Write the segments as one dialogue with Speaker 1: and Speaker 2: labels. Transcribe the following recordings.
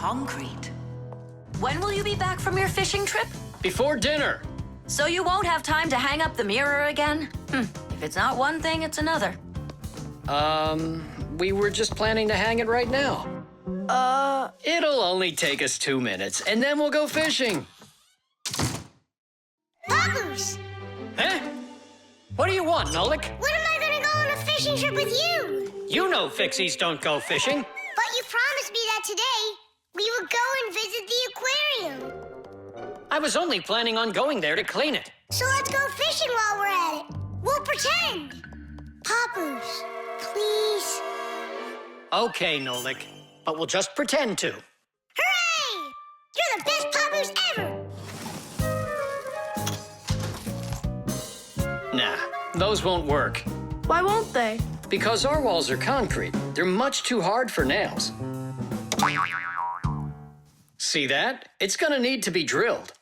Speaker 1: concrete. When will you be back from your fishing trip?
Speaker 2: Before dinner.
Speaker 1: So you won't have time to hang up the mirror again? If it's not one thing, it's another.
Speaker 2: We were just planning to hang it right now. It'll only take us 2 minutes, and then we'll go fishing.
Speaker 3: Papus!
Speaker 2: Huh? What do you want, Nolik?
Speaker 3: When am I gonna go on a fishing trip with you?
Speaker 2: You know Fixies don't go fishing.
Speaker 3: But you promised me that today we would go and visit the aquarium.
Speaker 2: I was only planning on going there to clean it.
Speaker 3: So let's go fishing while we're at it. We'll pretend. Papus, please.
Speaker 2: Okay, Nolik, but we'll just pretend to.
Speaker 3: Hooray! You're the best Papus ever!
Speaker 2: Nah, those won't work.
Speaker 4: Why won't they?
Speaker 2: Because our walls are concrete. They're much too hard for nails. See that? It's gonna need to be drilled.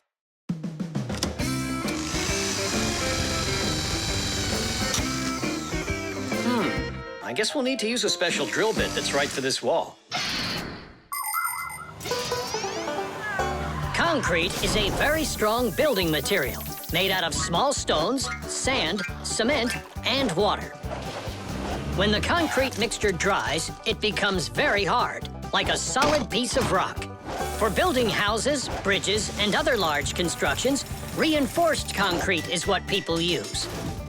Speaker 2: I guess we'll need to use a special drill bit that's right for this wall.
Speaker 5: Concrete is a very strong building material made out of small stones, sand, cement, and water. When the concrete mixture dries, it becomes very hard, like a solid piece of rock. For building houses, bridges, and other large constructions, reinforced concrete is what people use.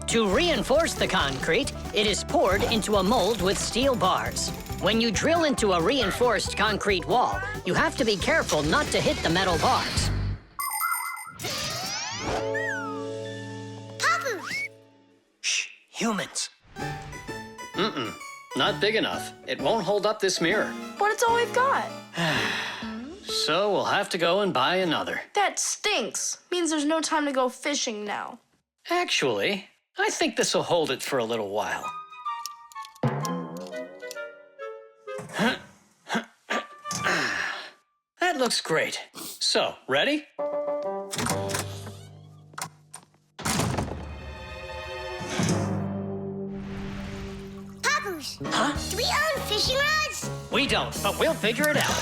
Speaker 5: To reinforce the concrete, it is poured into a mold with steel bars. When you drill into a reinforced concrete wall, you have to be careful not to hit the metal bars.
Speaker 3: Papus!
Speaker 2: Shh, humans. Not big enough. It won't hold up this mirror.
Speaker 4: But it's all we've got.
Speaker 2: So we'll have to go and buy another.
Speaker 4: That stinks. Means there's no time to go fishing now.
Speaker 2: Actually, I think this will hold it for a little while. That looks great. So, ready?
Speaker 3: Papus!
Speaker 2: Huh?
Speaker 3: Do we own fishing rods?
Speaker 2: We don't, but we'll figure it out.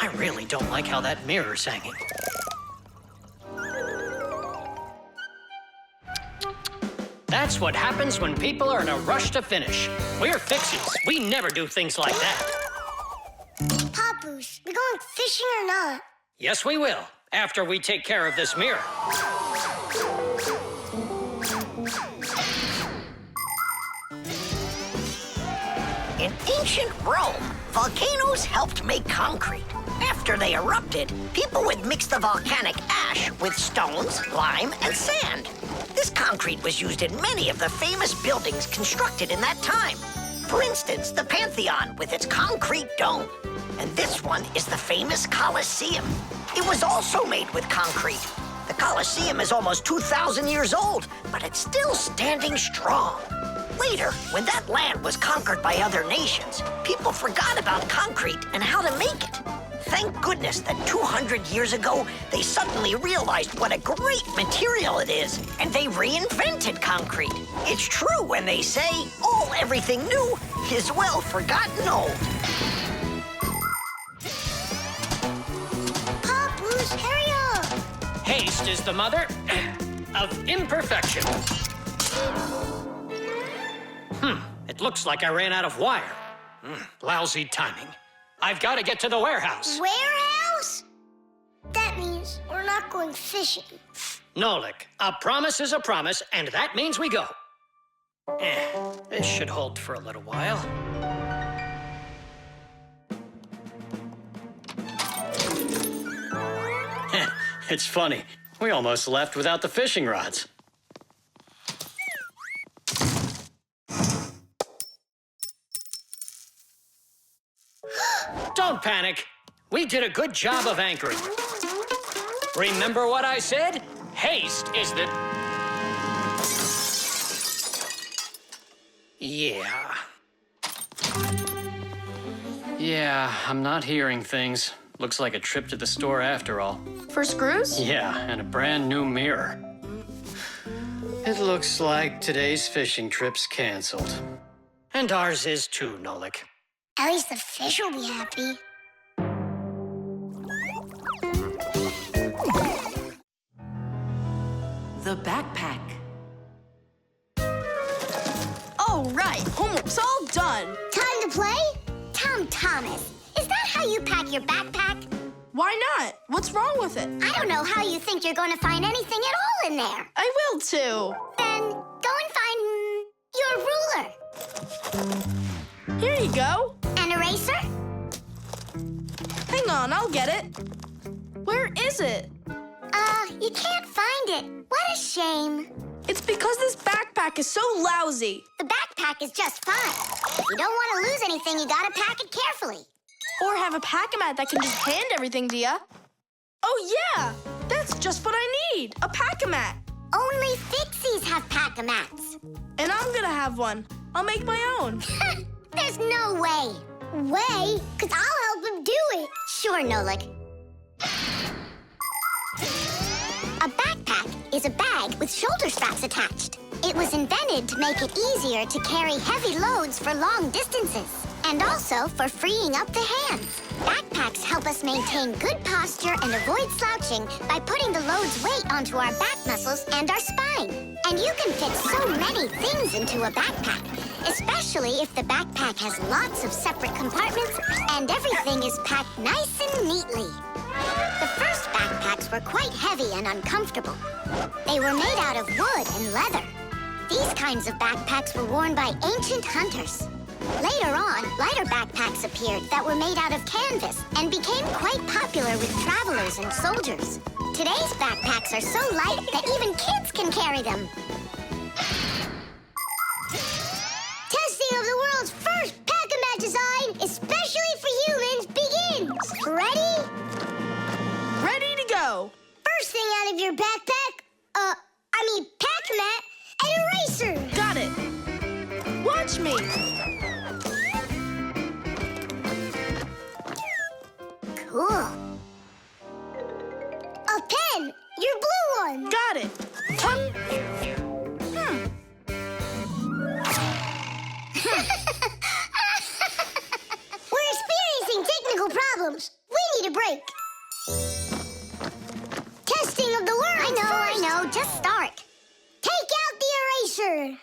Speaker 2: I really don't like how that mirror's hanging. That's what happens when people are in a rush to finish. We're Fixies. We never do things like that.
Speaker 3: Papus, we going fishing or not?
Speaker 2: Yes, we will, after we take care of this mirror.
Speaker 6: In ancient Rome, volcanoes helped make concrete. After they erupted, people would mix the volcanic ash with stones, lime, and sand. This concrete was used in many of the famous buildings constructed in that time. For instance, the Pantheon with its concrete dome. And this one is the famous Colosseum. It was also made with concrete. The Colosseum is almost 2,000 years old, but it's still standing strong. Later, when that land was conquered by other nations, people forgot about concrete and how to make it. Thank goodness that 200 years ago, they suddenly realized what a great material it is, and they reinvented concrete. It's true when they say, everything new is well forgotten old.
Speaker 3: Papus, hurry up!
Speaker 2: Haste is the mother of imperfection. It looks like I ran out of wire. Lousy timing. I've got to get to the warehouse.
Speaker 3: Warehouse? That means we're not going fishing.
Speaker 2: Nolik, a promise is a promise, and that means we go. This should hold for a little while. It's funny. We almost left without the fishing rods. Don't panic. We did a good job of anchoring. Remember what I said? Haste is the... Yeah, I'm not hearing things. Looks like a trip to the store after all.
Speaker 4: For screws?
Speaker 2: Yeah, and a brand new mirror. It looks like today's fishing trip's canceled. And ours is too, Nolik.
Speaker 3: At least the fish will be happy.
Speaker 1: The backpack.
Speaker 4: All right, homework's all done.
Speaker 3: Time to play? Tom Thomas, is that how you pack your backpack?
Speaker 4: Why not? What's wrong with it?
Speaker 3: I don't know how you think you're going to find anything at all in there.
Speaker 4: I will too.
Speaker 3: Then go and find your ruler.
Speaker 4: Here you go.
Speaker 3: An eraser?
Speaker 4: Hang on, I'll get it. Where is it?
Speaker 3: You can't find it. What a shame.
Speaker 4: It's because this backpack is so lousy.
Speaker 3: The backpack is just fine. If you don't want to lose anything, you gotta pack it carefully.
Speaker 4: Or have a pack-a-mat that can just hand everything to you. Oh, yeah! That's just what I need, a pack-a-mat.
Speaker 3: Only Fixies have pack-a-mats.
Speaker 4: And I'm gonna have one. I'll make my own.
Speaker 3: There's no way. Way? Because I'll help him do it. Sure, Nolik. A backpack is a bag with shoulder straps attached. It was invented to make it easier to carry heavy loads for long distances, and also for freeing up the hands. Backpacks help us maintain good posture and avoid slouching by putting the load's weight onto our back muscles and our spine. And you can fit so many things into a backpack, especially if the backpack has lots of separate compartments and everything is packed nice and neatly. The first backpacks were quite heavy and uncomfortable. They were made out of wood and leather. These kinds of backpacks were worn by ancient hunters. Later on, lighter backpacks appeared that were made out of canvas and became quite popular with travelers and soldiers. Today's backpacks are so light that even kids can carry them. Testing of the world's first pack-a-mat design, especially for humans, begins. Ready?
Speaker 4: Ready to go.
Speaker 3: First thing out of your backpack, pack-a-mat, an eraser.
Speaker 4: Got it. Watch me.
Speaker 3: Cool. A pen, your blue one.
Speaker 4: Got it. Tuck.
Speaker 3: We're experiencing technical problems. We need a break. Testing of the world. I know. Just start. Take out the eraser.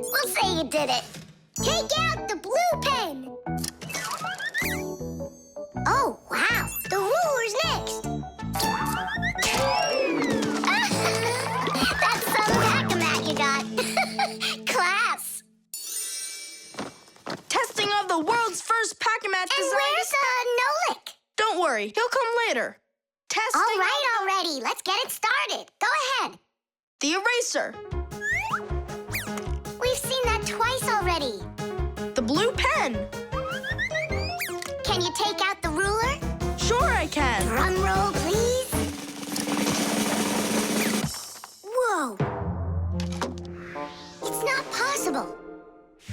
Speaker 3: We'll say you did it. Take out the blue pen. Oh, wow. The ruler's next. That's some pack-a-mat you got. Class.
Speaker 4: Testing of the world's first pack-a-mat
Speaker 3: And
Speaker 4: design.
Speaker 3: where's Nolik?
Speaker 4: Don't worry, he'll come later. Testing.
Speaker 3: All right, already. Let's get it started. Go ahead.
Speaker 4: The eraser.
Speaker 3: We've seen that twice already.
Speaker 4: The blue pen.
Speaker 3: Can you take out the ruler?
Speaker 4: Sure I can.
Speaker 3: Drum roll, please. Whoa. It's not possible.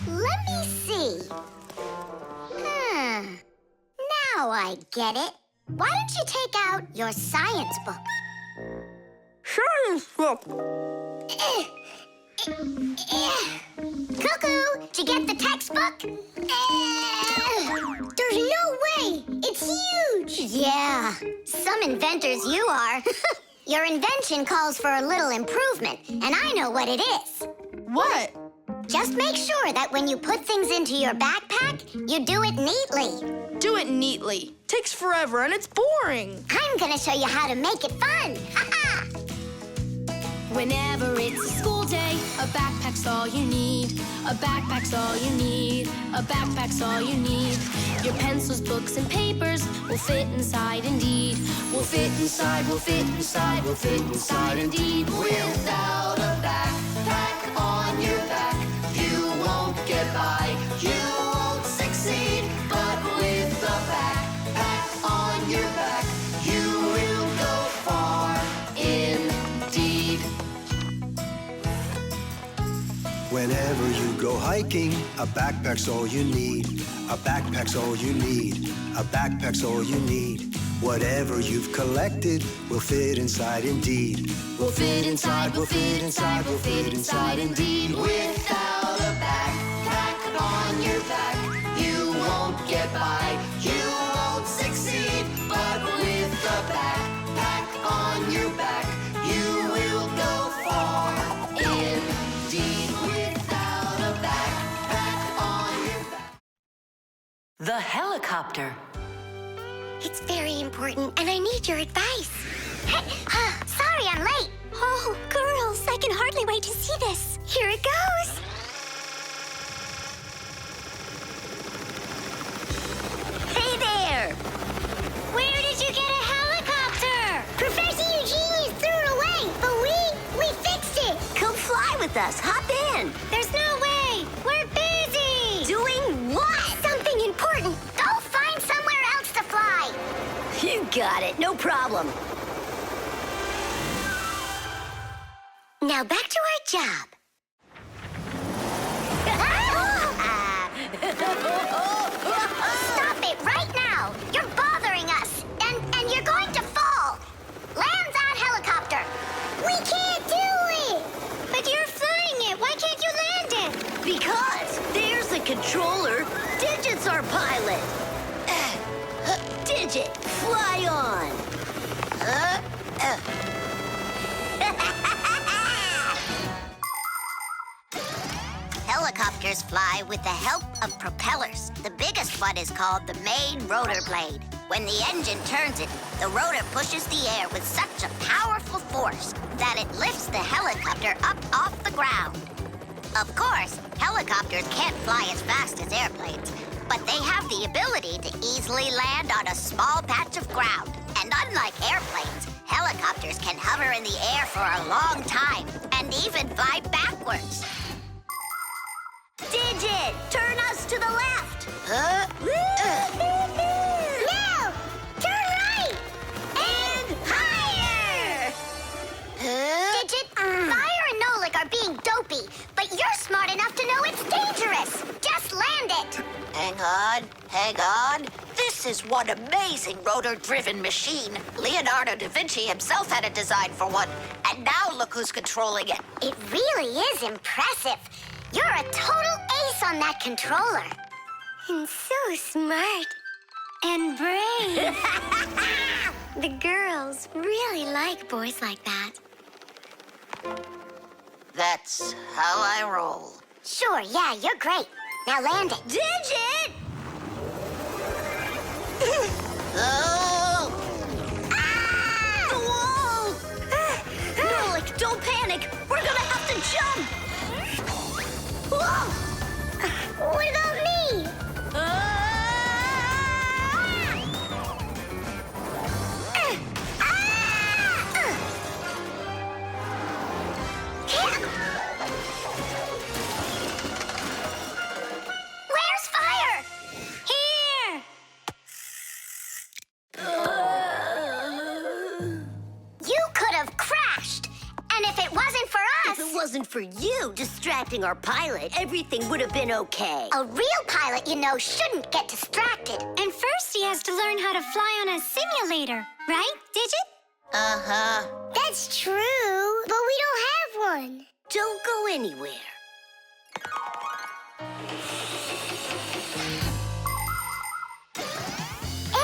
Speaker 3: Let me see. Now I get it. Why don't you take out your science book?
Speaker 4: Science book.
Speaker 3: Cuckoo, did you get the textbook? There's no way! It's huge! Yeah, some inventors you are. Your invention calls for a little improvement, and I know what it is.
Speaker 4: What?
Speaker 3: Just make sure that when you put things into your backpack, you do it neatly.
Speaker 4: Do it neatly. Takes forever and it's boring.
Speaker 3: I'm gonna show you how to make it fun. Ha-ha!
Speaker 7: Whenever it's a school day, a backpack's all you need. A backpack's all you need. A backpack's all you need. Your pencils, books, and papers will fit inside indeed. Will fit inside, will fit inside, will fit inside indeed. Without a backpack on your back, you won't get by. You won't succeed. But with a backpack on your back, you will go far indeed.
Speaker 8: Whenever you go hiking, a backpack's all you need. A backpack's all you need. A backpack's all you need. Whatever you've collected will fit inside indeed.
Speaker 7: We'll fit inside, we'll fit inside, we'll fit inside indeed.
Speaker 9: Without a backpack on your back, you won't get by, you won't succeed. But with a backpack on your back, you will go far indeed. Without a backpack on your back.
Speaker 1: The helicopter.
Speaker 3: It's very important, and I need your advice. Sorry I'm late. Oh, girls, I can hardly wait to see this. Here it goes. Hey there! Where did you get a helicopter? Professor Eugenius threw it away, but we fixed it. Come fly with us. Hop in. There's no way. We're busy. Doing what? Something important. Go find somewhere else to fly. You got it. No problem. Now back to our job. Stop it right now! You're bothering us, and you're going to fall. Land that helicopter. We can't do it. But you're flying it. Why can't you land it?
Speaker 6: Because there's the controller. Digit's our pilot. Digit, fly on.
Speaker 3: Helicopters fly with the help of propellers. The biggest one is called the main rotor blade. When the engine turns it, the rotor pushes the air with such a powerful force that it lifts the helicopter up off the ground. Of course, helicopters can't fly as fast as airplanes, but they have the ability to easily land on a small patch of ground. And unlike airplanes, helicopters can hover in the air for a long time and even fly backwards. Digit, turn us to the left. No! Turn right! And higher! Digit, Fire and Nolik are being dopey, but you're smart enough to know it's dangerous. Just land it.
Speaker 6: Hang on. This is one amazing rotor-driven machine. Leonardo da Vinci himself had a design for one, and now look who's controlling it.
Speaker 3: It really is impressive. You're a total ace on that controller. And so smart. And brave. The girls really like boys like that.
Speaker 6: That's how I roll.
Speaker 3: Sure, yeah, you're great. Now land it.
Speaker 6: Digit! Oh!
Speaker 3: Ah!
Speaker 6: The wall! Nolik, don't panic. We're gonna have to jump. Whoa!
Speaker 3: What about me? Where's Fire? Here! You could have crashed. And if it wasn't for us...
Speaker 6: If it wasn't for you distracting our pilot, everything would have been okay.
Speaker 3: A real pilot, you know, shouldn't get distracted. And first he has to learn how to fly on a simulator, right, Digit?
Speaker 6: Uh-huh.
Speaker 3: That's true, but we don't have one.
Speaker 6: Don't go anywhere.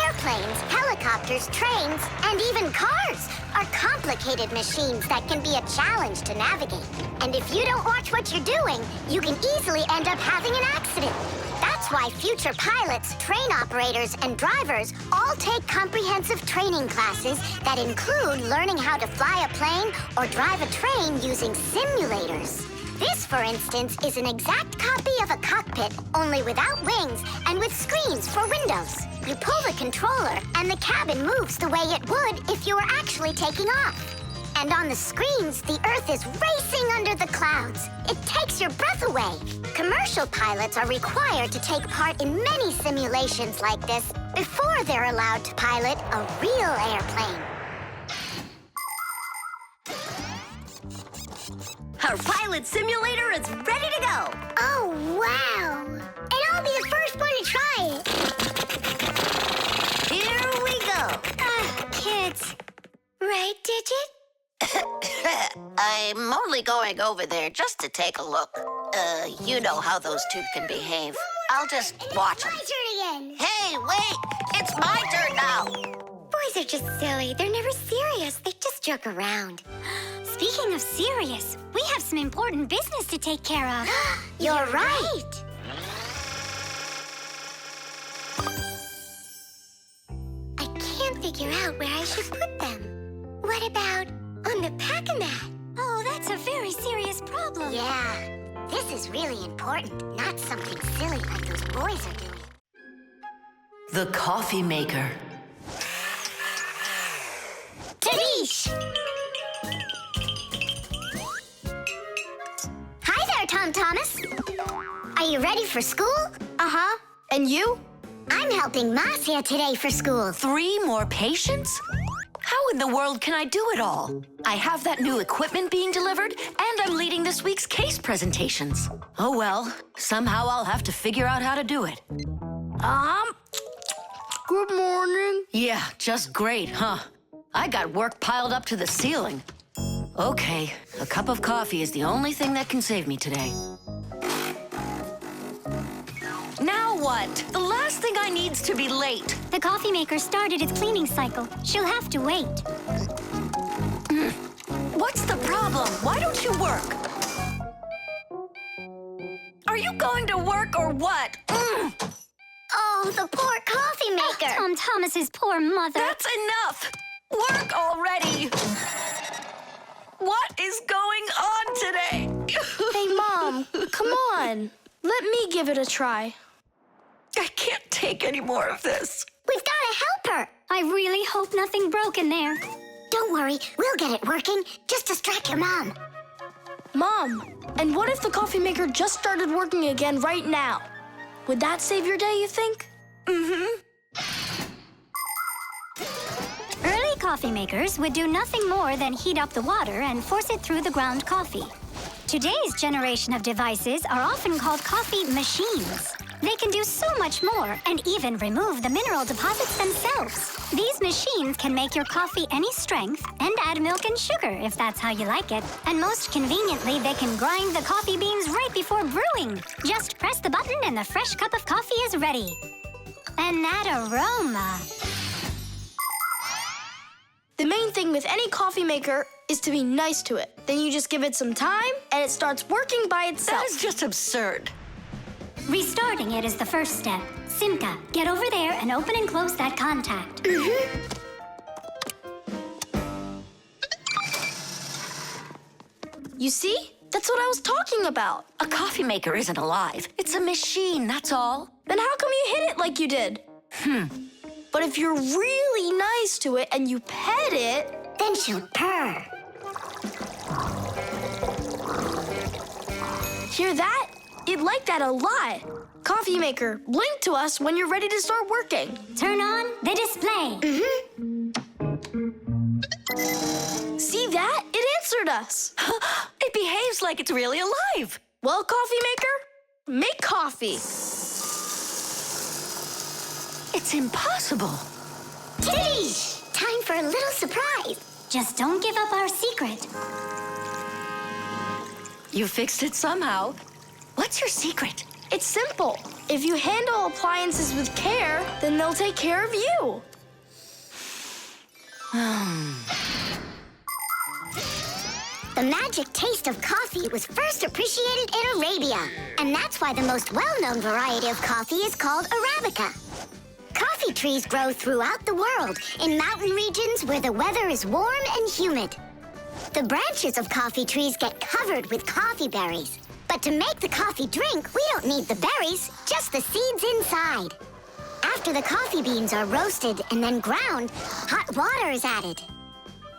Speaker 3: Airplanes, helicopters, trains, and even cars are complicated machines that can be a challenge to navigate. And if you don't watch what you're doing, you can easily end up having an accident. That's why future pilots, train operators, and drivers all take comprehensive training classes that include learning how to fly a plane or drive a train using simulators. This, for instance, is an exact copy of a cockpit, only without wings and with screens for windows. You pull the controller, and the cabin moves the way it would if you were actually taking off. And on the screens, the Earth is racing under the clouds. It takes your breath away. Commercial pilots are required to take part in many simulations like this before they're allowed to pilot a real airplane.
Speaker 6: Our pilot simulator is ready to go.
Speaker 3: Oh, wow. And I'll be the first one to try it.
Speaker 6: Here we go.
Speaker 3: right, Digit?
Speaker 6: I'm only going over there just to take a look. You know how those two can behave. I'll just watch them.
Speaker 3: My turn again.
Speaker 6: Hey, wait! It's my turn now!
Speaker 3: Boys are just silly. They're never serious. They just joke around. Speaking of serious, we have some important business to take care of. You're right. I can't figure out where I should put them. What about on the pack-a-mat? Oh, that's a very serious problem. Yeah, this is really important, not something silly like those boys are doing.
Speaker 1: The coffee maker.
Speaker 3: Tadish! Hi there, Tom Thomas. Are you ready for school?
Speaker 4: Uh-huh. And you?
Speaker 3: I'm helping Marcia today for school.
Speaker 1: 3 more patients? How in the world can I do it all? I have that new equipment being delivered, and I'm leading this week's case presentations. Oh well, somehow I'll have to figure out how to do it.
Speaker 4: Good morning.
Speaker 1: Yeah, just great, huh? I got work piled up to the ceiling. Okay, a cup of coffee is the only thing that can save me today. Now what? The last thing I need's to be late.
Speaker 3: The coffee maker started its cleaning cycle. She'll have to wait.
Speaker 1: What's the problem? Why don't you work? Are you going to work or what?
Speaker 3: Oh, the poor coffee maker. Tom Thomas's poor mother.
Speaker 1: That's enough! Work already! What is going on today?
Speaker 4: Hey, Mom, come on. Let me give it a try.
Speaker 1: I can't take any more of this.
Speaker 3: We've got to help her. I really hope nothing broke in there. Don't worry, we'll get it working. Just distract your mom.
Speaker 4: Mom, and what if the coffee maker just started working again right now? Would that save your day, you think?
Speaker 3: Early coffee makers would do nothing more than heat up the water and force it through the ground coffee. Today's generation of devices are often called coffee machines. They can do so much more and even remove the mineral deposits themselves. These machines can make your coffee any strength and add milk and sugar if that's how you like it. And most conveniently, they can grind the coffee beans right before brewing. Just press the button and the fresh cup of coffee is ready. And that aroma.
Speaker 4: The main thing with any coffee maker is to be nice to it. Then you just give it some time and it starts working by itself.
Speaker 1: That is just absurd.
Speaker 3: Restarting it is the first step. Simka, get over there and open and close that contact.
Speaker 4: You see? That's what I was talking about.
Speaker 1: A coffee maker isn't alive. It's a machine, that's all.
Speaker 4: Then how come you hit it like you did? But if you're really nice to it and you pet it...
Speaker 3: Then she'll purr.
Speaker 4: Hear that? It'd like that a lot. Coffee maker, blink to us when you're ready to start working.
Speaker 3: Turn on the display.
Speaker 4: See that? It answered us.
Speaker 1: It behaves like it's really alive.
Speaker 4: Well, coffee maker, make coffee.
Speaker 1: It's impossible.
Speaker 3: Tish! Time for a little surprise. Just don't give up our secret.
Speaker 1: You fixed it somehow. What's your secret?
Speaker 4: It's simple. If you handle appliances with care, then they'll take care of you.
Speaker 3: The magic taste of coffee was first appreciated in Arabia. And that's why the most well-known variety of coffee is called Arabica. Coffee trees grow throughout the world in mountain regions where the weather is warm and humid. The branches of coffee trees get covered with coffee berries. But to make the coffee drink, we don't need the berries, just the seeds inside. After the coffee beans are roasted and then ground, hot water is added.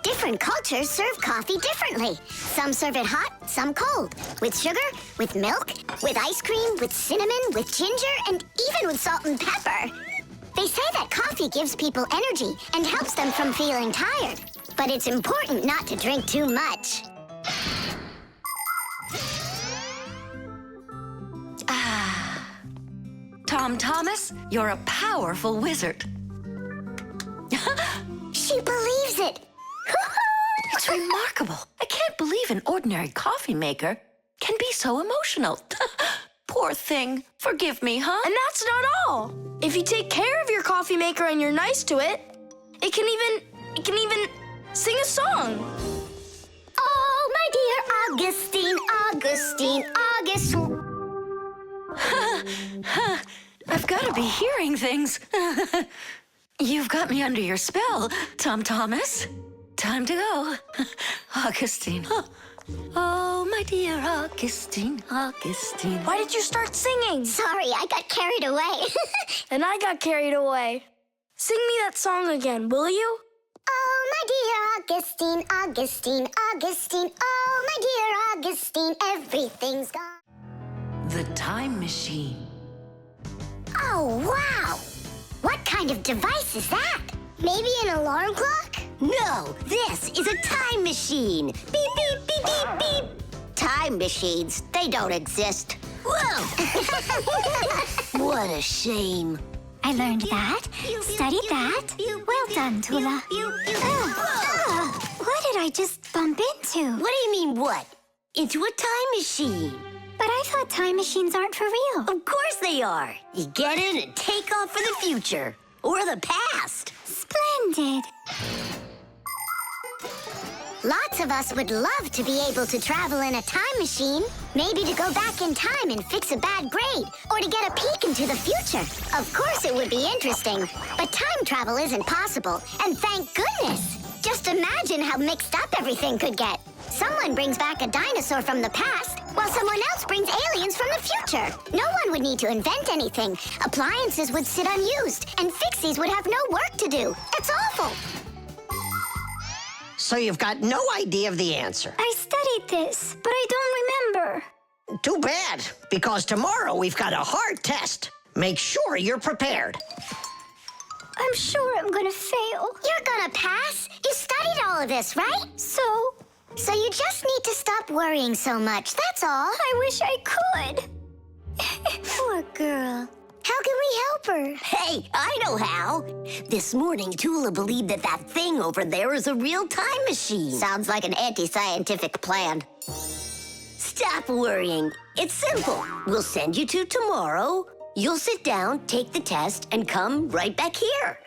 Speaker 3: Different cultures serve coffee differently. Some serve it hot, some cold. With sugar, with milk, with ice cream, with cinnamon, with ginger, and even with salt and pepper. They say that coffee gives people energy and helps them from feeling tired. But it's important not to drink too much.
Speaker 1: Tom Thomas, you're a powerful wizard.
Speaker 3: She believes it.
Speaker 1: remarkable. I can't believe an ordinary coffee maker can be so emotional. Poor thing. Forgive me, huh?
Speaker 4: And that's not all. If you take care of your coffee maker and you're nice to it, it can even sing a song.
Speaker 3: Oh, my dear Augustine, Augustine, Augustine.
Speaker 1: I've got to be hearing things. You've got me under your spell, Tom Thomas. Time to go. Augustine. Oh, my dear Augustine, Augustine.
Speaker 4: Why did you start singing?
Speaker 3: Sorry, I got carried away.
Speaker 4: And I got carried away. Sing me that song again, will you?
Speaker 3: Oh, my dear Augustine, Augustine, Augustine. Oh, my dear Augustine, everything's gone.
Speaker 1: The time machine.
Speaker 3: Oh, wow! What kind of device is that? Maybe an alarm clock?
Speaker 10: No, this is a time machine. Beep, beep, beep, beep, beep. Time machines, they don't exist. Whoa! What a shame.
Speaker 3: I learned that, studied that. Well done, Tula. What did I just bump into?
Speaker 10: What do you mean, what? Into a time machine.
Speaker 3: But I thought time machines aren't for real.
Speaker 10: Of course they are. You get in and take off for the future. Or the past.
Speaker 3: Splendid. Lots of us would love to be able to travel in a time machine. Maybe to go back in time and fix a bad grade, or to get a peek into the future. Of course it would be interesting, but time travel isn't possible, and thank goodness! Just imagine how mixed up everything could get. Someone brings back a dinosaur from the past, while someone else brings aliens from the future. No one would need to invent anything. Appliances would sit unused, and Fixies would have no work to do. It's awful.
Speaker 6: So you've got no idea of the answer.
Speaker 3: I studied this, but I don't remember.
Speaker 6: Too bad, because tomorrow we've got a hard test. Make sure you're prepared.
Speaker 3: I'm sure I'm gonna fail. You're gonna pass? You studied all of this, right? So you just need to stop worrying so much, that's all. I wish I could. Poor girl. How can we help her?
Speaker 10: Hey, I know how. This morning, Tula believed that thing over there is a real time machine.
Speaker 3: Sounds like an anti-scientific plan.
Speaker 10: Stop worrying. It's simple. We'll send you to tomorrow. You'll sit down, take the test, and come right back here.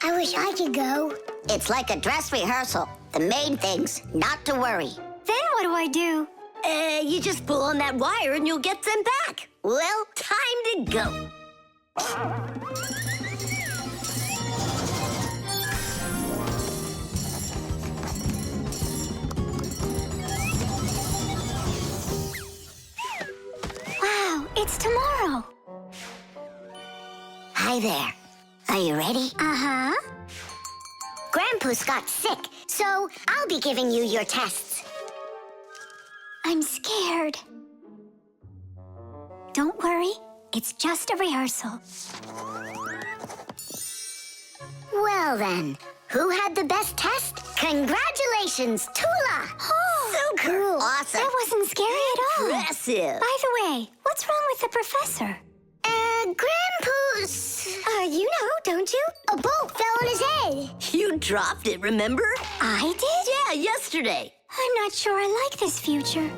Speaker 3: I wish I could go.
Speaker 10: It's like a dress rehearsal. The main thing's not to worry.
Speaker 3: Then what do I do?
Speaker 10: You just pull on that wire and you'll get them back. Well, time to go.
Speaker 3: Wow, it's tomorrow.
Speaker 10: Hi there. Are you ready?
Speaker 3: Uh-huh. Grandpa's got sick, so I'll be giving you your tests. I'm scared. Don't worry, it's just a rehearsal. Well then, who had the best test? Congratulations, Tula! Oh, so cool.
Speaker 10: Awesome.
Speaker 3: That wasn't scary at all.
Speaker 10: Impressive.
Speaker 3: By the way, what's wrong with the professor? Grandpa's... you know, don't you? A bolt fell on his head.
Speaker 10: You dropped it, remember?
Speaker 3: I did?
Speaker 10: Yeah, yesterday.
Speaker 3: I'm not sure I like this future.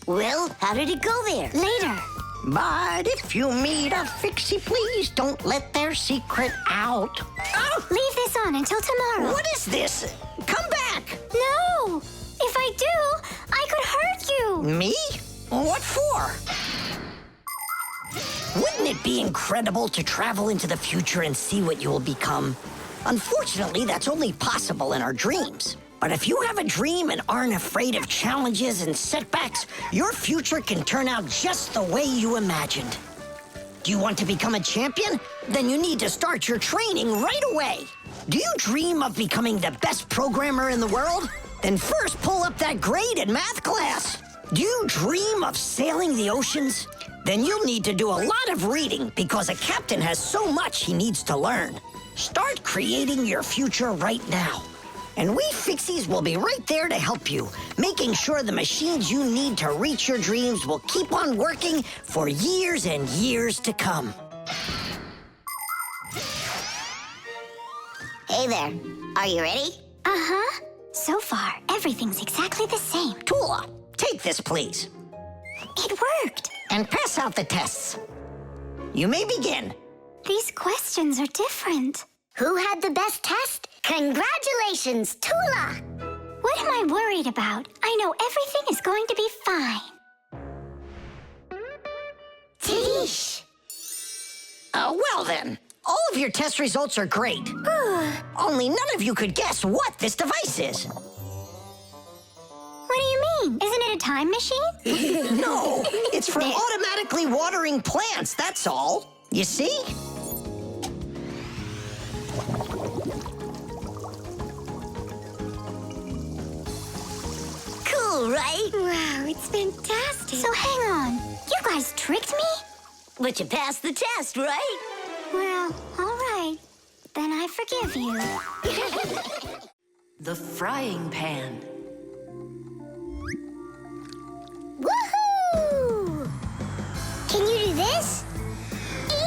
Speaker 10: Well, how did it go there?
Speaker 3: Later.
Speaker 6: But if you meet a Fixie, please don't let their secret out.
Speaker 3: Oh! Leave this on until tomorrow.
Speaker 6: What is this? Come back!
Speaker 3: No! If I do, I could hurt you.
Speaker 6: Me? What for? Wouldn't it be incredible to travel into the future and see what you will become? Unfortunately, that's only possible in our dreams. But if you have a dream and aren't afraid of challenges and setbacks, your future can turn out just the way you imagined. Do you want to become a champion? Then you need to start your training right away. Do you dream of becoming the best programmer in the world? Then first pull up that grade in math class. Do you dream of sailing the oceans? Then you'll need to do a lot of reading because a captain has so much he needs to learn. Start creating your future right now. And we Fixies will be right there to help you, making sure the machines you need to reach your dreams will keep on working for years and years to come.
Speaker 10: Hey there. Are you ready?
Speaker 3: Uh-huh. So far, everything's exactly the same.
Speaker 6: Tula, take this, please.
Speaker 3: It worked.
Speaker 6: And pass out the tests. You may begin.
Speaker 3: These questions are different.
Speaker 10: Who had the best test? Congratulations, Tula!
Speaker 3: What am I worried about? I know everything is going to be fine.
Speaker 10: Tish!
Speaker 6: Well then, all of your test results are great. Only none of you could guess what this device is.
Speaker 3: What do you mean? Isn't it a time machine?
Speaker 6: No, it's for automatically watering plants, that's all. You see?
Speaker 10: Cool, right?
Speaker 3: Wow, it's fantastic. So hang on. You guys tricked me?
Speaker 10: But you passed the test, right?
Speaker 3: Well, all right. Then I forgive you.
Speaker 1: The frying pan.
Speaker 3: Woohoo! Can you do this?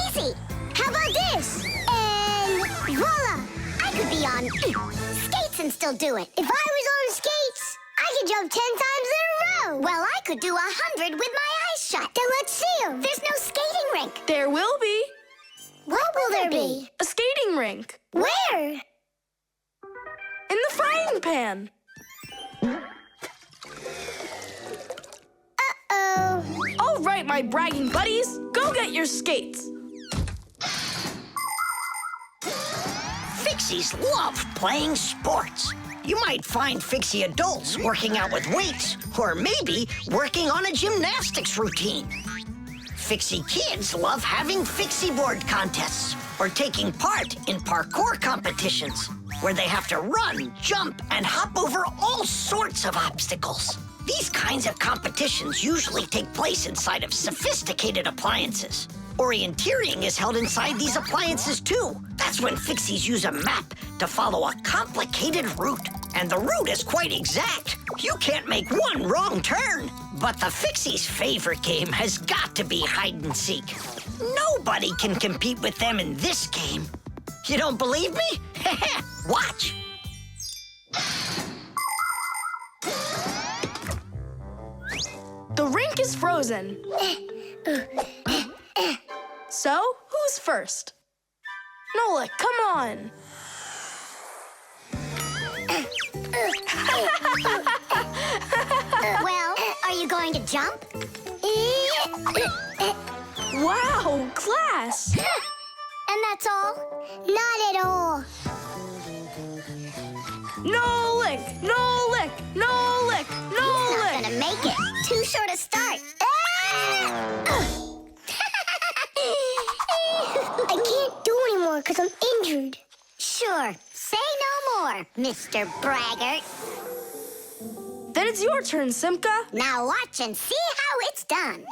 Speaker 3: Easy! How about this? And voila!
Speaker 10: I could be on skates and still do it.
Speaker 3: If I was on skates, I could jump 10 times in a row.
Speaker 10: Well, I could do 100 with my eyes shut.
Speaker 3: Then let's see 'em.
Speaker 10: There's no skating rink.
Speaker 4: There will be
Speaker 3: What will there be?
Speaker 4: a skating rink
Speaker 3: Where?
Speaker 4: in the frying pan.
Speaker 3: Uh-oh.
Speaker 4: All right, my bragging buddies, go get your skates.
Speaker 6: Fixies love playing sports. You might find Fixie adults working out with weights, or maybe working on a gymnastics routine. Fixie kids love having Fixie board contests, or taking part in parkour competitions, where they have to run, jump, and hop over all sorts of obstacles. These kinds of competitions usually take place inside of sophisticated appliances. Orienteering is held inside these appliances too. That's when Fixies use a map to follow a complicated route. And the route is quite exact. You can't make one wrong turn. But the Fixies' favorite game has got to be hide and seek. Nobody can compete with them in this game. You don't believe me? Watch.
Speaker 4: The rink is frozen. So, who's first? Nolik, come on.
Speaker 3: Well, are you going to jump?
Speaker 4: Wow, class.
Speaker 3: And that's all? Not at all.
Speaker 4: Nolik, Nolik, Nolik,
Speaker 3: Not
Speaker 4: Nolik.
Speaker 3: gonna make it. Too short a start. I can't do anymore because I'm injured.
Speaker 10: Sure, say no more, Mr. Braggart.
Speaker 4: Then it's your turn, Simka.
Speaker 10: Now watch and see how it's done.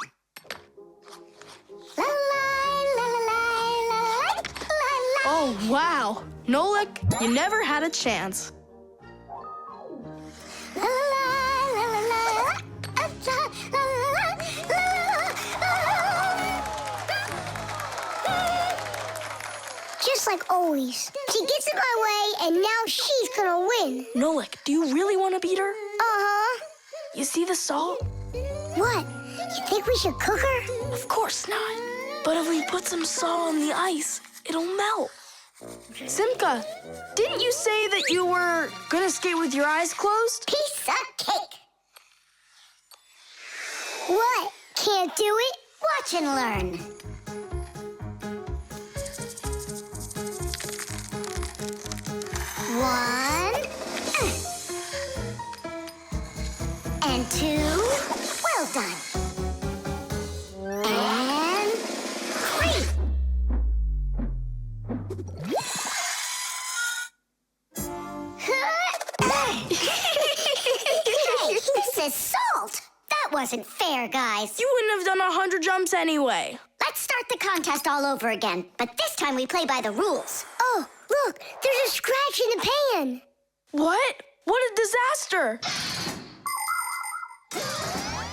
Speaker 3: La la la la la la la la.
Speaker 4: Oh, wow. Nolik, you never had a chance.
Speaker 3: La la la la la la. Just like always. She gets in my way, and now she's gonna win.
Speaker 4: Nolik, do you really want to beat her?
Speaker 3: Uh-huh.
Speaker 4: You see the salt?
Speaker 3: What? You think we should cook her?
Speaker 4: Of course not. But if we put some salt on the ice, it'll melt. Simka, didn't you say that you were gonna skate with your eyes closed?
Speaker 3: Piece of cake. What? Can't do it?
Speaker 10: Watch and learn. One. And two. Well done. And three. Hey, this is salt. That wasn't fair, guys.
Speaker 4: You wouldn't have done 100 jumps anyway.
Speaker 10: Let's start the contest all over again, but this time we play by the rules.
Speaker 3: Oh, look, there's a scratch in the pan.
Speaker 4: What? What a disaster!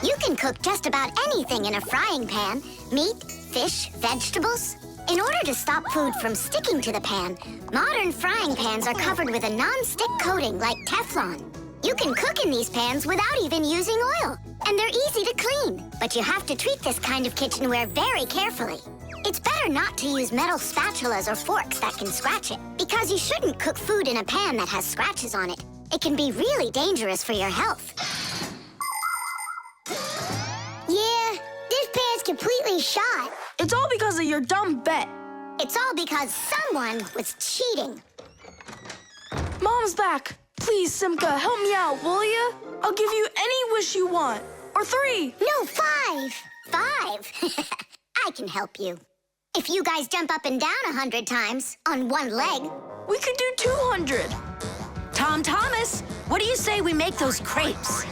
Speaker 10: You can cook just about anything in a frying pan. Meat, fish, vegetables.
Speaker 3: In order to stop food from sticking to the pan, modern frying pans are covered with a non-stick coating like Teflon. You can cook in these pans without even using oil, and they're easy to clean. But you have to treat this kind of kitchenware very carefully. It's better not to use metal spatulas or forks that can scratch it, because you shouldn't cook food in a pan that has scratches on it. It can be really dangerous for your health.
Speaker 11: Yeah, this pan's completely shot.
Speaker 4: It's all because of your dumb bet.
Speaker 3: It's all because someone was cheating.
Speaker 4: Mom's back. Please, Simka, help me out, will you? I'll give you any wish you want. Or 3.
Speaker 3: No, 5. 5? I can help you. If you guys jump up and down 100 times on one leg.
Speaker 4: We could do 200.
Speaker 1: Tom Thomas, what do you say we make those crepes?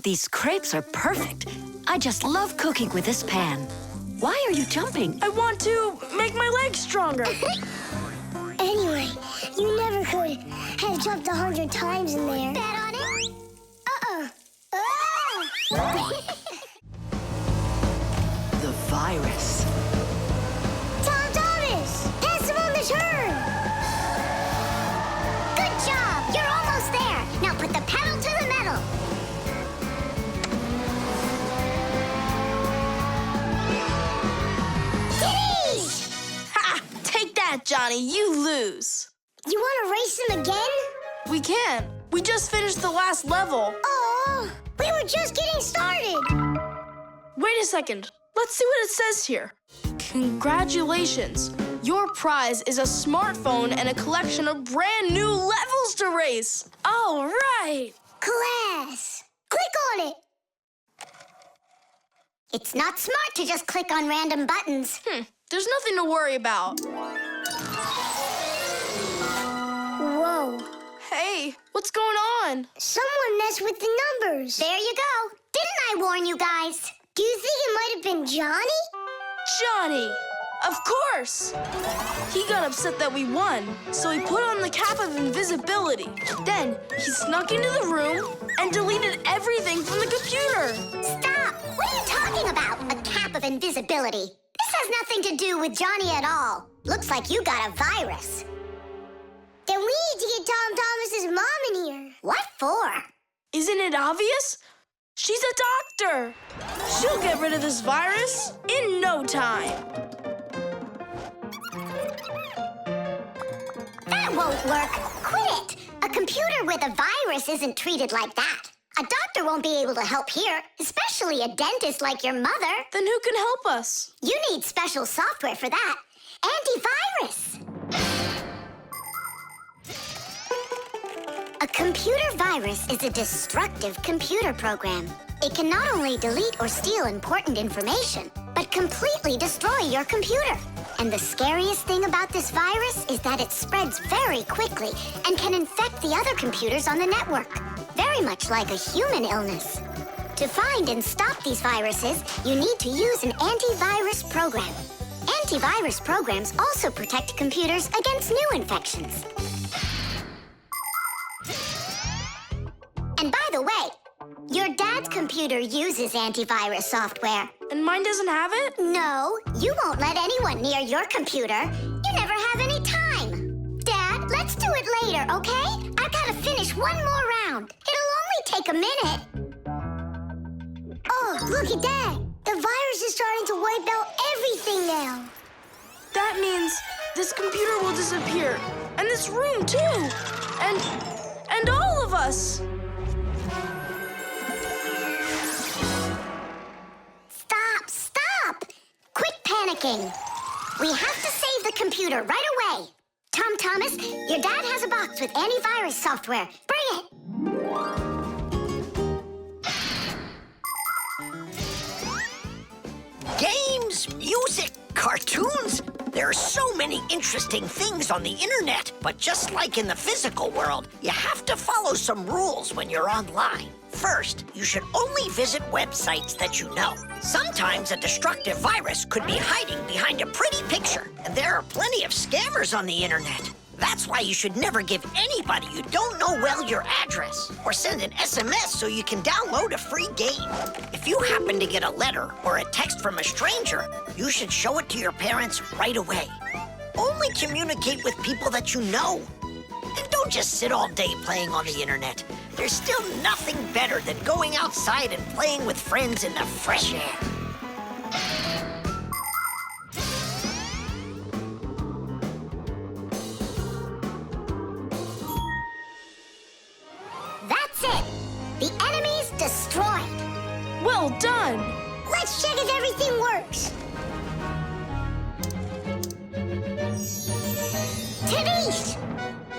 Speaker 1: These crepes are perfect. I just love cooking with this pan. Why are you jumping?
Speaker 4: I want to make my legs stronger.
Speaker 11: Anyway, you never could have jumped 100 times in there.
Speaker 3: Bet on it?
Speaker 1: The virus.
Speaker 11: Tom Thomas! Pass him on the turn!
Speaker 3: Good job! You're almost there. Now put the pedal to the metal.
Speaker 4: Ha! Take that, Johnny. You lose.
Speaker 11: You want to race him again?
Speaker 4: We can. We just finished the last level.
Speaker 11: Oh, we were just getting started.
Speaker 4: Wait a second. Let's see what it says here. Congratulations. Your prize is a smartphone and a collection of brand new levels to race. All right.
Speaker 11: Class, click on it.
Speaker 3: It's not smart to just click on random buttons.
Speaker 4: There's nothing to worry about.
Speaker 11: Whoa.
Speaker 4: Hey, what's going on?
Speaker 11: Someone messed with the numbers.
Speaker 3: There you go. Didn't I warn you guys?
Speaker 11: Do you think it might have been Johnny?
Speaker 4: Johnny! Of course! He got upset that we won, so he put on the cap of invisibility. Then he snuck into the room and deleted everything from the computer.
Speaker 3: Stop! What are you talking about? A cap of invisibility. This has nothing to do with Johnny at all. Looks like you got a virus.
Speaker 11: Then we need to get Tom Thomas's mom in here.
Speaker 3: What for?
Speaker 4: Isn't it obvious? She's a doctor. She'll get rid of this virus in no time.
Speaker 3: That won't work. Quit it. A computer with a virus isn't treated like that. A doctor won't be able to help here, especially a dentist like your mother.
Speaker 4: Then who can help us?
Speaker 3: You need special software for that. Antivirus. A computer virus is a destructive computer program. It can not only delete or steal important information, but completely destroy your computer. And the scariest thing about this virus is that it spreads very quickly and can infect the other computers on the network, very much like a human illness. To find and stop these viruses, you need to use an antivirus program. Antivirus programs also protect computers against new infections. And by the way, your dad's computer uses antivirus software.
Speaker 4: And mine doesn't have it?
Speaker 3: No, you won't let anyone near your computer. You never have any time. Dad, let's do it later, okay? I've got to finish one more round. It'll only take a minute.
Speaker 11: Oh, look at that. The virus is starting to wipe out everything now.
Speaker 4: That means this computer will disappear. And this room, too. And all of us.
Speaker 3: Stop! Quit panicking. We have to save the computer right away. Tom Thomas, your dad has a box with antivirus software. Bring it.
Speaker 6: Games, music, cartoons. There are so many interesting things on the internet. But just like in the physical world, you have to follow some rules when you're online. First, you should only visit websites that you know. Sometimes a destructive virus could be hiding behind a pretty picture, and there are plenty of scammers on the internet. That's why you should never give anybody you don't know well your address, or send an SMS so you can download a free game. If you happen to get a letter or a text from a stranger, you should show it to your parents right away. Only communicate with people that you know. And don't just sit all day playing on the internet. There's still nothing better than going outside and playing with friends in the fresh air.
Speaker 3: That's it. The enemy's destroyed.
Speaker 4: Well done!
Speaker 11: Let's check if everything works.
Speaker 3: Tadish!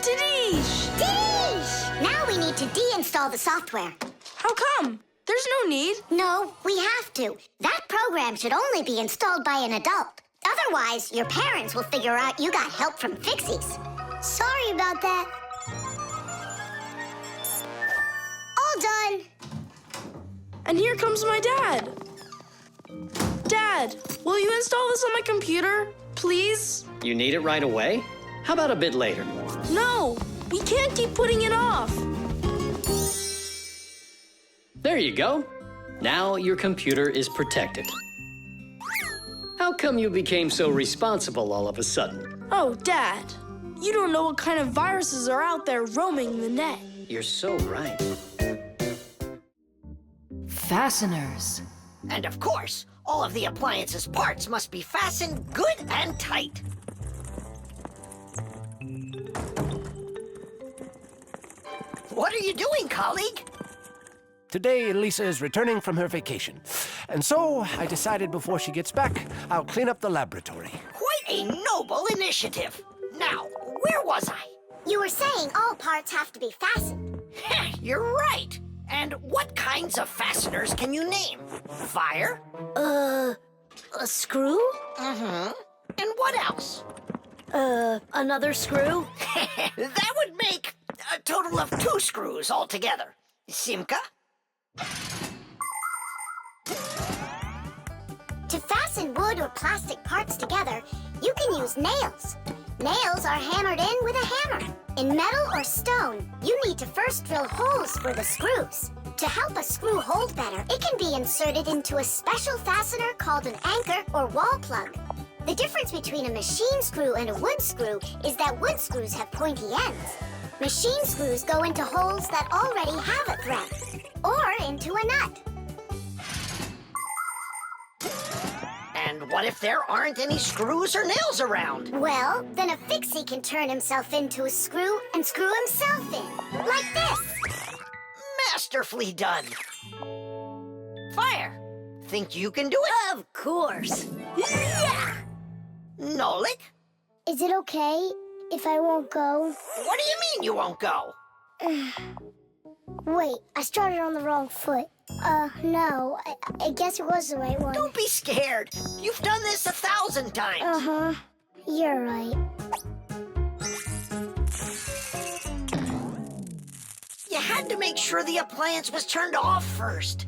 Speaker 4: Tadish!
Speaker 3: Tadish! Now we need to deinstall the software.
Speaker 4: How come? There's no need.
Speaker 3: No, we have to. That program should only be installed by an adult. Otherwise, your parents will figure out you got help from Fixies.
Speaker 11: Sorry about that. All done.
Speaker 4: And here comes my dad. Dad, will you install this on my computer, please?
Speaker 2: You need it right away? How about a bit later?
Speaker 4: No, we can't keep putting it off.
Speaker 2: There you go. Now your computer is protected. How come you became so responsible all of a sudden?
Speaker 4: Oh, Dad, you don't know what kind of viruses are out there roaming the net.
Speaker 2: You're so right.
Speaker 1: Fasteners.
Speaker 6: And of course, all of the appliance's parts must be fastened good and tight. What are you doing, colleague?
Speaker 12: Today, Lisa is returning from her vacation. And so, I decided before she gets back, I'll clean up the laboratory.
Speaker 6: Quite a noble initiative. Now, where was I?
Speaker 3: You were saying all parts have to be fastened.
Speaker 6: You're right. And what kinds of fasteners can you name? Fire?
Speaker 10: A screw?
Speaker 6: Mm-hmm. And what else?
Speaker 10: Another screw?
Speaker 6: That would make a total of 2 screws altogether. Simka?
Speaker 3: To fasten wood or plastic parts together, you can use nails. Nails are hammered in with a hammer. In metal or stone, you need to first drill holes for the screws. To help a screw hold better, it can be inserted into a special fastener called an anchor or wall plug. The difference between a machine screw and a wood screw is that wood screws have pointy ends. Machine screws go into holes that already have a thread, or into a nut.
Speaker 6: And what if there aren't any screws or nails around?
Speaker 3: Well, then a Fixie can turn himself into a screw and screw himself in, like this.
Speaker 6: Masterfully done. Fire, think you can do it?
Speaker 10: Of course.
Speaker 6: Yeah! Nolik,
Speaker 11: Is it okay if I won't go?
Speaker 6: what do you mean you won't go?
Speaker 11: Wait, I started on the wrong foot. No, I guess it was the right one.
Speaker 6: Don't be scared. You've done this 1,000 times.
Speaker 11: Uh-huh. You're right.
Speaker 6: You had to make sure the appliance was turned off first.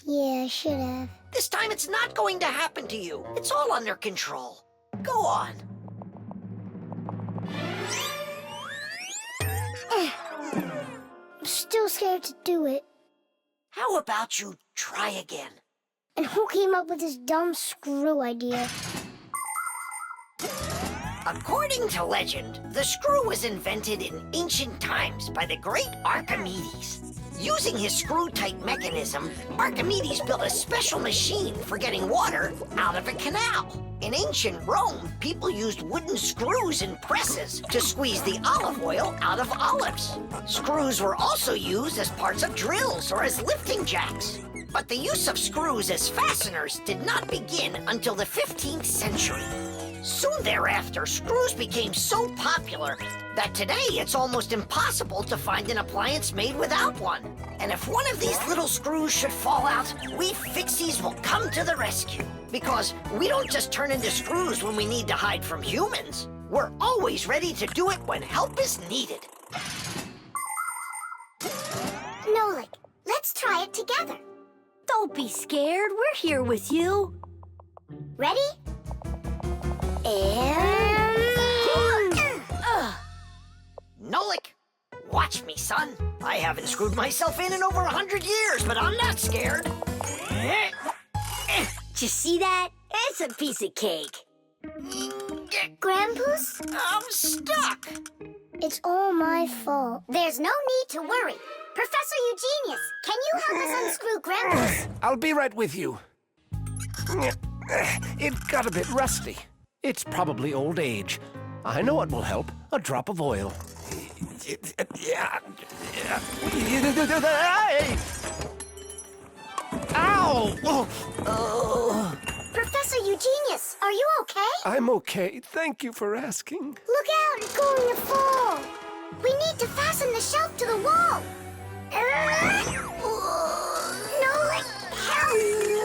Speaker 11: Yeah, I should have.
Speaker 6: This time it's not going to happen to you. It's all under control. Go on.
Speaker 11: I'm still scared to do it.
Speaker 6: How about you try again?
Speaker 11: And who came up with this dumb screw idea?
Speaker 6: According to legend, the screw was invented in ancient times by the great Archimedes. Using his screw-tight mechanism, Archimedes built a special machine for getting water out of a canal. In ancient Rome, people used wooden screws in presses to squeeze the olive oil out of olives. Screws were also used as parts of drills or as lifting jacks. But the use of screws as fasteners did not begin until the 15th century. Soon thereafter, screws became so popular that today it's almost impossible to find an appliance made without one. And if one of these little screws should fall out, we Fixies will come to the rescue. Because we don't just turn into screws when we need to hide from humans. We're always ready to do it when help is needed.
Speaker 3: Nolik, let's try it together.
Speaker 10: Don't be scared. We're here with you.
Speaker 3: Ready?
Speaker 10: And...
Speaker 6: Nolik, watch me, son. I haven't screwed myself in over 100 years, but I'm not scared.
Speaker 10: Did you see that? It's a piece of cake.
Speaker 3: Grandpa's?
Speaker 6: I'm stuck.
Speaker 11: It's all my fault.
Speaker 3: There's no need to worry. Professor Eugenius, can you help us unscrew Grandpa's?
Speaker 12: I'll be right with you. It got a bit rusty. It's probably old age. I know what will help. A drop of oil. Ow! Oh.
Speaker 3: Professor Eugenius, are you okay?
Speaker 12: I'm okay. Thank you for asking.
Speaker 3: Look out, it's going to fall. We need to fasten the shelf to the wall. Nolik, help!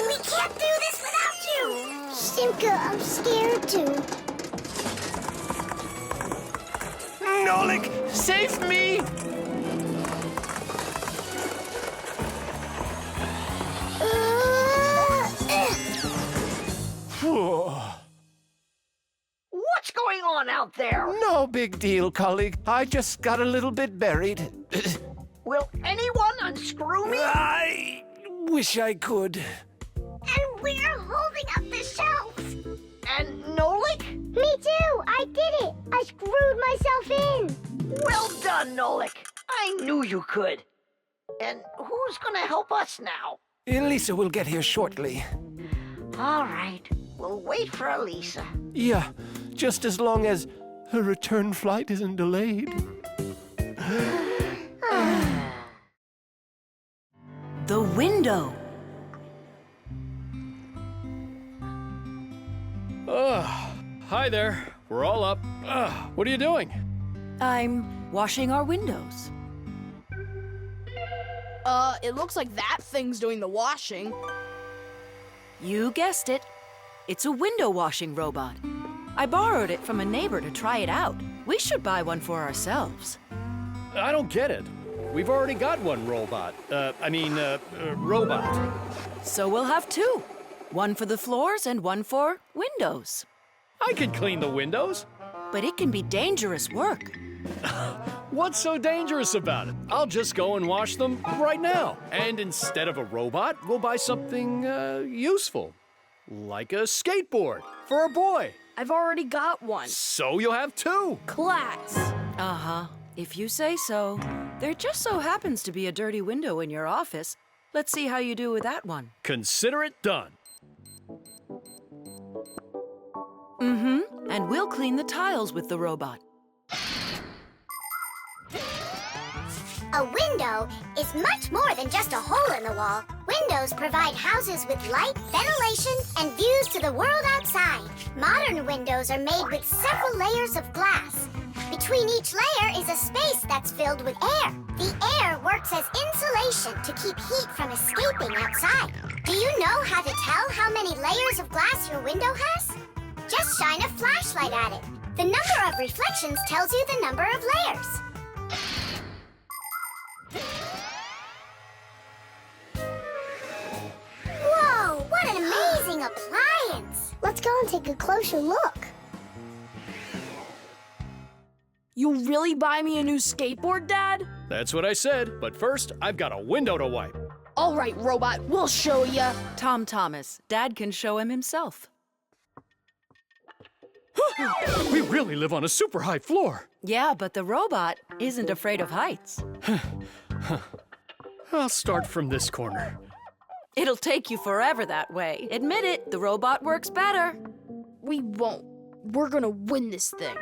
Speaker 3: We can't do this without you.
Speaker 11: Simka, I'm scared too.
Speaker 12: Nolik, save me!
Speaker 6: What's going on out there?
Speaker 12: No big deal, colleague. I just got a little bit buried.
Speaker 6: Will anyone unscrew me?
Speaker 12: I wish I could.
Speaker 3: And we're holding up the shelf.
Speaker 6: And Nolik?
Speaker 11: Me too! I did it! I screwed myself in!
Speaker 6: Well done, Nolik. I knew you could. And who's gonna help us now?
Speaker 12: Elisa will get here shortly.
Speaker 6: All right, we'll wait for Elisa.
Speaker 12: Yeah, just as long as her return flight isn't delayed.
Speaker 1: The window.
Speaker 13: Hi there. We're all up. What are you doing?
Speaker 1: I'm washing our windows.
Speaker 4: It looks like that thing's doing the washing.
Speaker 1: You guessed it. It's a window washing robot. I borrowed it from a neighbor to try it out. We should buy one for ourselves.
Speaker 13: I don't get it. We've already got one robot. Robot.
Speaker 1: So we'll have two. One for the floors and one for windows.
Speaker 13: I can clean the windows.
Speaker 1: But it can be dangerous work.
Speaker 13: What's so dangerous about it? I'll just go and wash them right now. And instead of a robot, we'll buy something useful. Like a skateboard for a boy.
Speaker 4: I've already got one.
Speaker 13: So you'll have two.
Speaker 4: Class.
Speaker 1: Uh-huh. If you say so. There just so happens to be a dirty window in your office. Let's see how you do with that one.
Speaker 13: Consider it done.
Speaker 1: Mm-hmm. And we'll clean the tiles with the robot.
Speaker 3: A window is much more than just a hole in the wall. Windows provide houses with light, ventilation, and views to the world outside. Modern windows are made with several layers of glass. Between each layer is a space that's filled with air. The air works as insulation to keep heat from escaping outside. Do you know how to tell how many layers of glass your window has? Just shine a flashlight at it. The number of reflections tells you the number of layers. Whoa, what an amazing appliance!
Speaker 11: Let's go and take a closer look.
Speaker 4: You really buy me a new skateboard, Dad?
Speaker 13: That's what I said. But first, I've got a window to wipe.
Speaker 4: All right, robot, we'll show ya.
Speaker 1: Tom Thomas, Dad can show him himself.
Speaker 13: We really live on a super high floor.
Speaker 1: Yeah, but the robot isn't afraid of heights.
Speaker 13: I'll start from this corner.
Speaker 1: It'll take you forever that way. Admit it, the robot works better.
Speaker 4: We won't. We're gonna win this thing.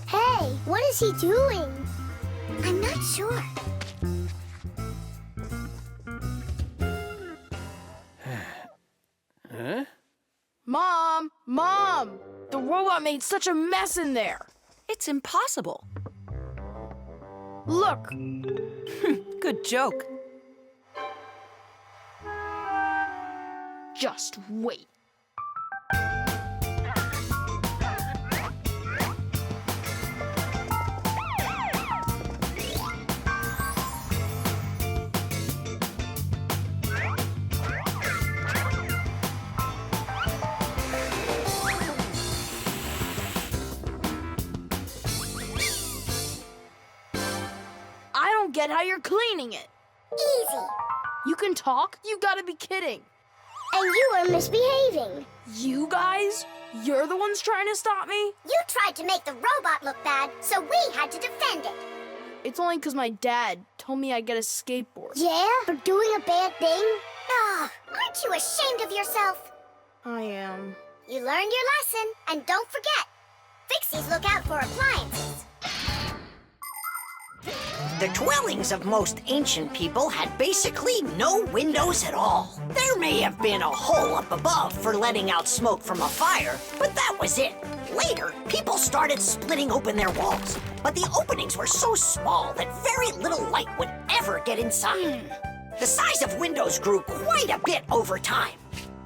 Speaker 11: Hey, what is he doing?
Speaker 3: I'm not sure.
Speaker 13: Huh?
Speaker 4: Mom! The robot made such a mess in there.
Speaker 1: It's impossible.
Speaker 4: Look.
Speaker 1: Good joke.
Speaker 4: Just wait. don't get how you're cleaning it.
Speaker 11: Easy.
Speaker 4: You can talk? You gotta be kidding.
Speaker 11: And you are misbehaving.
Speaker 4: You guys? You're the ones trying to stop me?
Speaker 3: You tried to make the robot look bad, so we had to defend it.
Speaker 4: It's only because my dad told me I'd get a skateboard.
Speaker 11: Yeah? For doing a bad thing?
Speaker 3: Ah, aren't you ashamed of yourself?
Speaker 4: I am.
Speaker 3: You learned your lesson, and don't forget, Fixies look out for appliances.
Speaker 6: The dwellings of most ancient people had basically no windows at all. There may have been a hole up above for letting out smoke from a fire, but that was it. Later, people started splitting open their walls, but the openings were so small that very little light would ever get inside. The size of windows grew quite a bit over time.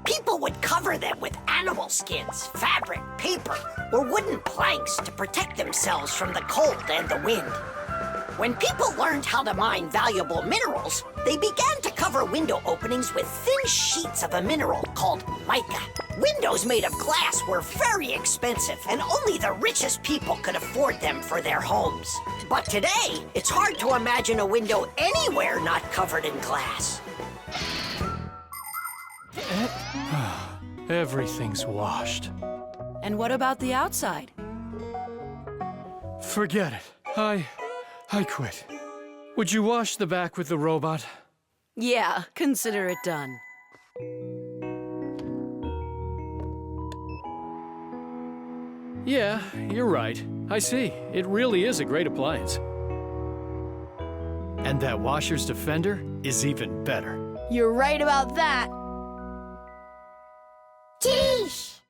Speaker 6: People would cover them with animal skins, fabric, paper, or wooden planks to protect themselves from the cold and the wind. When people learned how to mine valuable minerals, they began to cover window openings with thin sheets of a mineral called mica. Windows made of glass were very expensive, and only the richest people could afford them for their homes. But today, it's hard to imagine a window anywhere not covered in glass.
Speaker 13: Everything's washed.
Speaker 1: And what about the outside?
Speaker 13: Forget it. I quit. Would you wash the back with the robot?
Speaker 1: Yeah, consider it done.
Speaker 13: Yeah, you're right. I see. It really is a great appliance. And that washer's defender is even better.
Speaker 4: You're right about that.